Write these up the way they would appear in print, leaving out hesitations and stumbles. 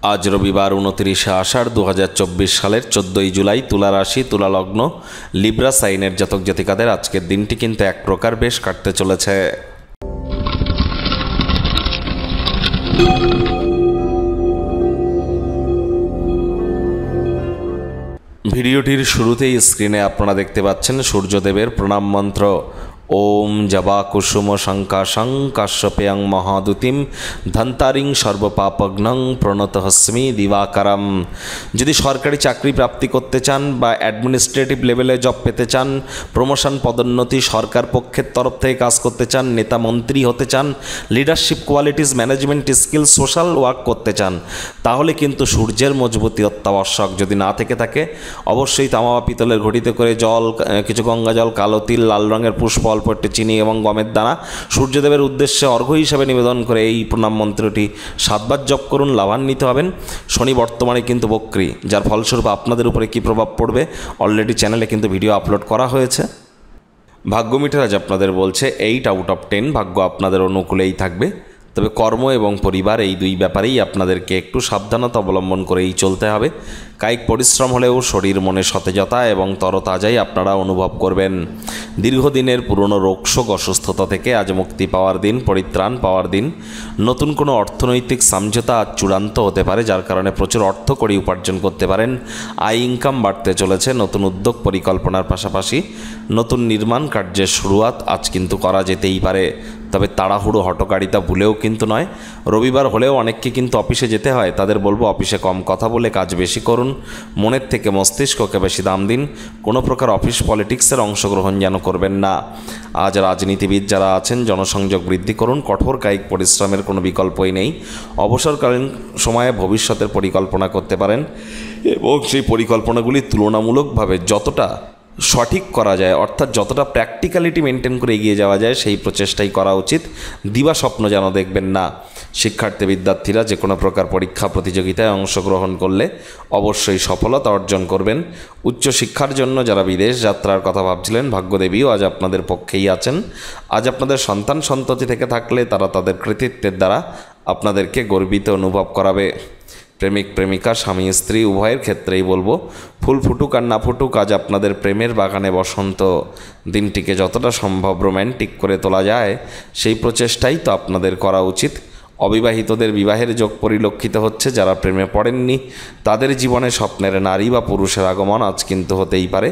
আজ রবিবার 29শে আষাঢ় 2024 সালের 14ই জুলাই। তুলা রাশি, তুলা লগ্ন, লিব্রা সাইনের জাতক জাতিকাদের আজকের দিনটি কিন্তু এক প্রকার বেশ কাটতে চলেছে। ভিডিওটির শুরুতেই স্ক্রিনে আপনারা দেখতে পাচ্ছেন সূর্যদেবের প্রণাম মন্ত্র। ওম জবা কুসুম শঙ্কাশং কাশ্যপেয়ং মহাদুতিম ধন্তারিং সর্বপাপগ্নং প্রণতহস্মি দিবাকারম। যদি সরকারি চাকরি প্রাপ্তি করতে চান বা অ্যাডমিনিস্ট্রেটিভ লেভেলে জব পেতে চান, প্রমোশন পদোন্নতি সরকার পক্ষের তরফ থেকে কাজ করতে চান, নেতা মন্ত্রী হতে চান, leadership qualities, management skill, social work করতে চান, তাহলে কিন্তু সূর্যের মজবুতি অত্যাবশ্যক। যদি না থেকে থাকে অবশ্যই তামা বা পিতলের ঘটিতে করে জল, কিছু গঙ্গা জল, কালো তিল, লাল রঙের পুষ্প, অল্প একটু চিনি এবং গমের দানা সূর্যদেবের উদ্দেশ্যে অর্ঘ্য হিসাবে নিবেদন করে এই প্রণাম মন্ত্রটি 7 বার জপ করুন, লাভান্বিত হবেন। শনি বর্তমানে কিন্তু বক্রী, যার ফলস্বরূপ আপনাদের উপরে কী প্রভাব পড়বে অলরেডি চ্যানেলে কিন্তু ভিডিও আপলোড করা হয়েছে। ভাগ্য মিটার আজ আপনাদের বলছে 8 আউট অফ 10 ভাগ্য আপনাদের অনুকূলেই থাকবে। তবে কর্ম এবং পরিবার এই দুই ব্যাপারেই আপনাদেরকে একটু সাবধানতা অবলম্বন করেই চলতে হবে। কায়িক পরিশ্রম হলেও শরীর মনে সতেজতা এবং তরতাজাই আপনারা অনুভব করবেন। দীর্ঘদিনের পুরনো রোগশোক, অসুস্থতা থেকে আজ মুক্তি পাওয়ার দিন, পরিত্রাণ পাওয়ার দিন। নতুন কোনো অর্থনৈতিক সমঝোতা আজ চূড়ান্ত হতে পারে, যার কারণে প্রচুর অর্থ কড়ি উপার্জন করতে পারেন। আয় ইনকাম বাড়তে চলেছে। নতুন উদ্যোগ পরিকল্পনার পাশাপাশি নতুন নির্মাণ কার্যের শুরুয়াত আজ কিন্তু করা যেতেই পারে। তবে তাড়াহুড়ো হটকারিতা ভুলেও কিন্তু নয়। রবিবার হলেও অনেককে কিন্তু অফিসে যেতে হয়, তাদের বলবো অফিসে কম কথা বলে কাজ বেশি করুন। মনের থেকে মস্তিষ্ককে বেশি দাম দিন। কোনো প্রকার অফিস পলিটিক্সের অংশগ্রহণ যেন করবেন না। আজ রাজনীতিবিদ যারা আছেন জনসংযোগ বৃদ্ধি করুন। কঠোর কায়িক পরিশ্রমের কোনো বিকল্পই নেই। অবসরকালীন সময়ে ভবিষ্যতের পরিকল্পনা করতে পারেন এবং সেই পরিকল্পনাগুলি তুলনামূলকভাবে যতটা সঠিক করা যায়, অর্থাৎ যতটা প্র্যাকটিক্যালিটি মেনটেন করে এগিয়ে যাওয়া যায় সেই প্রচেষ্টাই করা উচিত। দিবা স্বপ্ন যেন দেখবেন না। শিক্ষার্থী বিদ্যার্থীরা যে কোনো প্রকার পরীক্ষা প্রতিযোগিতায় অংশগ্রহণ করলে অবশ্যই সফলতা অর্জন করবেন। উচ্চশিক্ষার জন্য যারা বিদেশ যাত্রার কথা ভাবছিলেন, ভাগ্যদেবীও আজ আপনাদের পক্ষেই আছেন। আজ আপনাদের সন্তান সন্ততি থেকে থাকলে তারা তাদের কৃতিত্বের দ্বারা আপনাদেরকে গর্বিত অনুভব করাবে। প্রেমিক প্রেমিকা, স্বামী স্ত্রী উভয়ের ক্ষেত্রেই বলবো ফুল ফুটুক আর না ফুটুক, আজ আপনাদের প্রেমের বাগানে বসন্ত। দিনটিকে যতটা সম্ভব রোম্যান্টিক করে তোলা যায় সেই প্রচেষ্টাই তো আপনাদের করা উচিত। অবিবাহিতদের বিবাহের যোগ পরিলক্ষিত হচ্ছে। যারা প্রেমে পড়েননি তাদের জীবনে স্বপ্নের নারী বা পুরুষের আগমন আজ কিন্তু হতেই পারে।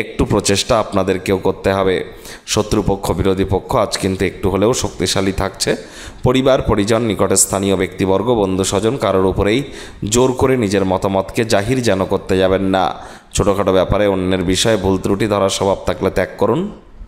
একটু প্রচেষ্টা আপনাদেরকেও করতে হবে। শত্রুপক্ষ, বিরোধী পক্ষ আজ কিন্তু একটু হলেও শক্তিশালী থাকছে। পরিবার, পরিজন, নিকটের স্থানীয় ব্যক্তিবর্গ, বন্ধু স্বজন কারোর উপরেই জোর করে নিজের মতামতকে জাহির যেন করতে যাবেন না। ছোটোখাটো ব্যাপারে অন্যের বিষয়ে ভুল ত্রুটি ধরার স্বভাব থাকলে ত্যাগ করুন।